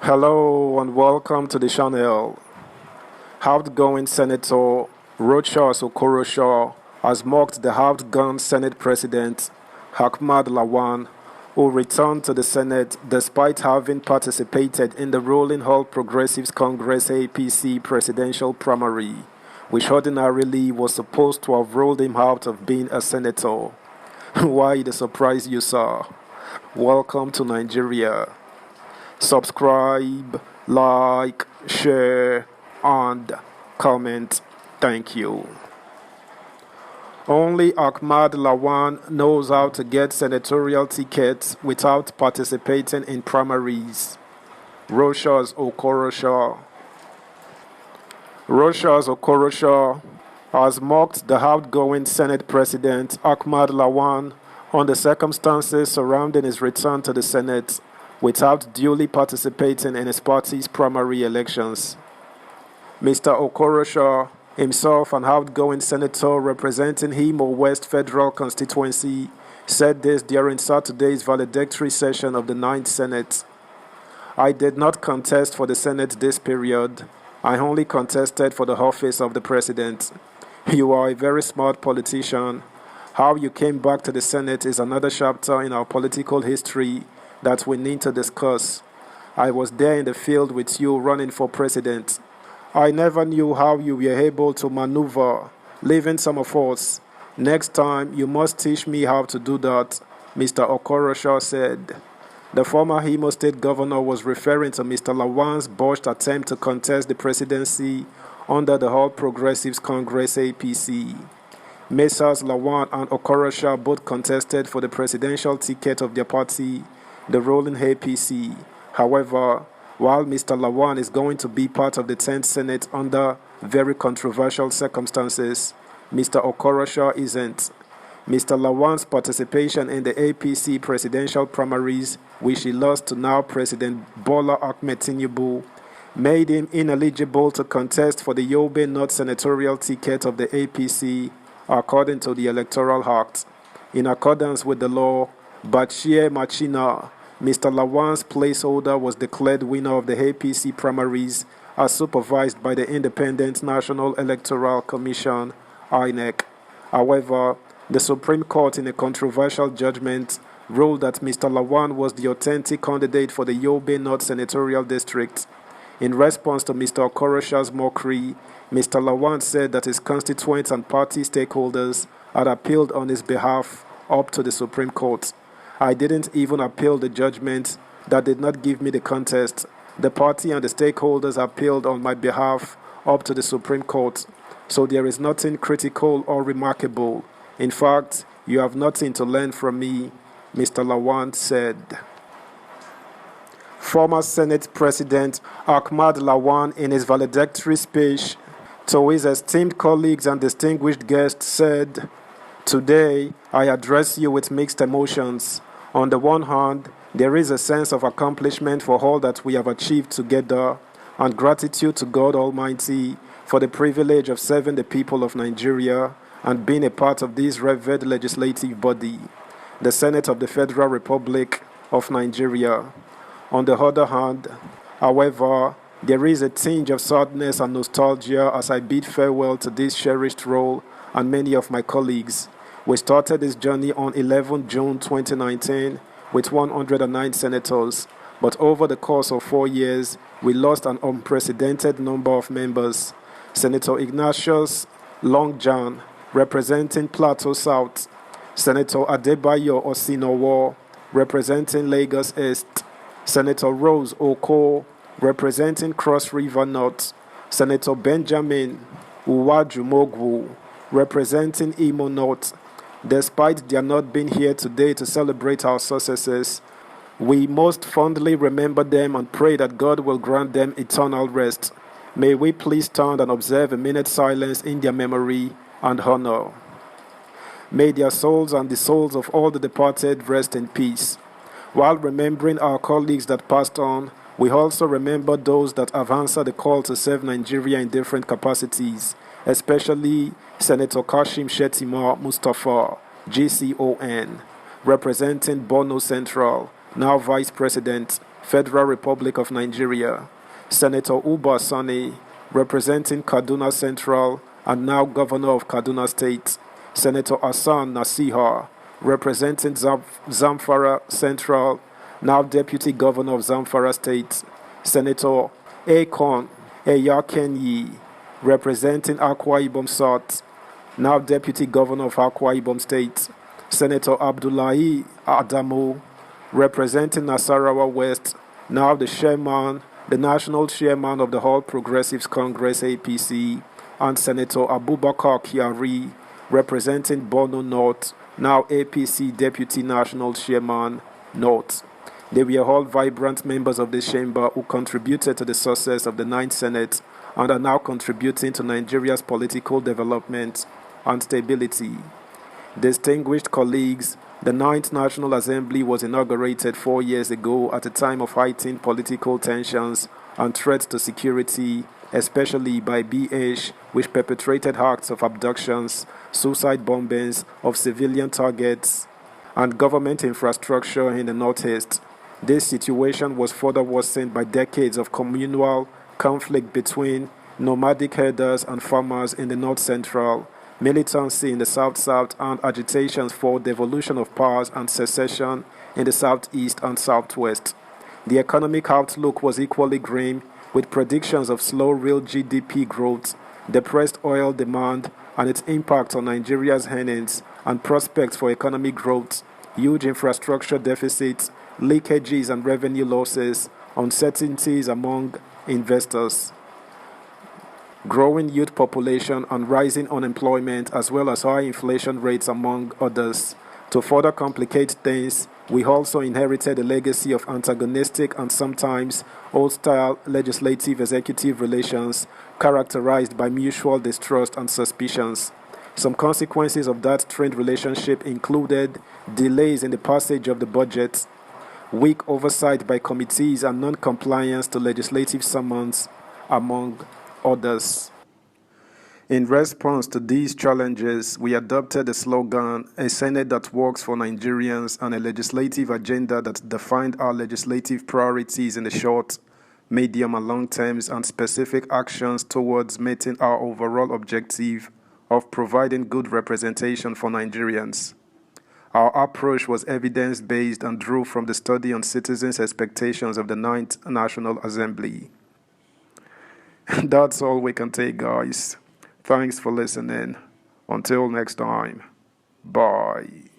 Hello and welcome to the channel. Outgoing Senator Rochas Okorosha has mocked the outgone Senate President Ahmad Lawan, who returned to the Senate despite having participated in the ruling All Progressives Congress APC presidential primary, which ordinarily was supposed to have ruled him out of being a senator. Why the surprise you saw? Welcome to Nigeria. Subscribe, like, share, and comment. Thank you. Only Ahmad Lawan knows how to get senatorial tickets without participating in primaries. Rochas Okorosha. Rochas Okorosha has mocked the outgoing Senate President Ahmad Lawan on the circumstances surrounding his return to the Senate without duly participating in his party's primary elections. Mr. Okorosha, himself an outgoing senator representing Imo West Federal Constituency, said this during Saturday's valedictory session of the 9th Senate. "I did not contest for the Senate this period. I only contested for the office of the President. You are a very smart politician. How you came back to the Senate is another chapter in our political history that we need to discuss. I was there in the field with you running for president. I never knew how you were able to maneuver, leaving some of us. Next time, you must teach me how to do that," Mr. Okorosha said. The former Imo State governor was referring to Mr. Lawan's botched attempt to contest the presidency under the All Progressives Congress APC. Messrs. Lawan and Okorosha both contested for the presidential ticket of their party, the ruling APC. However, while Mr. Lawan is going to be part of the 10th Senate under very controversial circumstances, Mr. Okorosha isn't. Mr. Lawan's participation in the APC presidential primaries, which he lost to now President Bola Ahmed Tinubu, made him ineligible to contest for the Yobe North senatorial ticket of the APC, according to the Electoral Act. In accordance with the law, Bachir Machina, Mr. Lawan's placeholder, was declared winner of the APC primaries as supervised by the Independent National Electoral Commission, INEC. However, the Supreme Court, in a controversial judgment, ruled that Mr. Lawan was the authentic candidate for the Yobe North Senatorial District. In response to Mr. Okorosha's mockery, Mr. Lawan said that his constituents and party stakeholders had appealed on his behalf up to the Supreme Court. "I didn't even appeal the judgment that did not give me the contest. The party and the stakeholders appealed on my behalf up to the Supreme Court. So there is nothing critical or remarkable. In fact, you have nothing to learn from me," Mr. Lawan said. Former Senate President Ahmad Lawan, in his valedictory speech to his esteemed colleagues and distinguished guests, said, "Today, I address you with mixed emotions. On the one hand, there is a sense of accomplishment for all that we have achieved together, and gratitude to God Almighty for the privilege of serving the people of Nigeria and being a part of this revered legislative body, the Senate of the Federal Republic of Nigeria. On the other hand, however, there is a tinge of sadness and nostalgia as I bid farewell to this cherished role and many of my colleagues. We started this journey on 11 June 2019 with 109 senators, but over the course of 4 years, we lost an unprecedented number of members. Senator Ignatius Longjan, representing Plateau South; Senator Adebayo Osinowo, representing Lagos East; Senator Rose Oko, representing Cross River North; Senator Benjamin Uwajumogwu, representing Imo North. Despite their not being here today to celebrate our successes, we most fondly remember them and pray that God will grant them eternal rest. May we please stand and observe a minute's silence in their memory and honor. May their souls and the souls of all the departed rest in peace. While remembering our colleagues that passed on, we also remember those that have answered the call to serve Nigeria in different capacities, especially Senator Kashim Shettima Mustapha, GCON, representing Borno Central, now Vice President, Federal Republic of Nigeria. Senator Uba Sani, representing Kaduna Central and now Governor of Kaduna State. Senator Hassan Nasiha, representing Zamfara Central, now Deputy Governor of Zamfara State. Senator Akon Eyakenyi, representing Akwa Ibom South, now Deputy Governor of Akwa Ibom State. Senator Abdullahi Adamu, representing Nasarawa West, now the National Chairman of the All Progressives Congress APC, and Senator Abubakar Kyari, representing Borno North, now APC Deputy National Chairman North. They were all vibrant members of this chamber who contributed to the success of the 9th Senate and are now contributing to Nigeria's political development and stability. Distinguished colleagues, the 9th National Assembly was inaugurated 4 years ago at a time of heightened political tensions and threats to security, especially by BH, which perpetrated acts of abductions, suicide bombings of civilian targets, and government infrastructure in the Northeast. This situation was further worsened by decades of communal conflict between nomadic herders and farmers in the North Central, militancy in the South-South, and agitations for devolution of powers and secession in the Southeast and Southwest. The economic outlook was equally grim, with predictions of slow real GDP growth, depressed oil demand, and its impact on Nigeria's earnings and prospects for economic growth, huge infrastructure deficits, leakages and revenue losses, uncertainties among investors, growing youth population and rising unemployment, as well as high inflation rates, among others. To further complicate things, we also inherited a legacy of antagonistic and sometimes hostile legislative-executive relations characterized by mutual distrust and suspicions. Some consequences of that strained relationship included delays in the passage of the budget, weak oversight by committees, and non-compliance to legislative summons, among others. In response to these challenges, we adopted the slogan, "A Senate that works for Nigerians," and a legislative agenda that defined our legislative priorities in the short, medium, and long terms, and specific actions towards meeting our overall objective of providing good representation for Nigerians. Our approach was evidence-based and drew from the study on citizens' expectations of the 9th National Assembly. That's all we can take, guys. Thanks for listening. Until next time. Bye.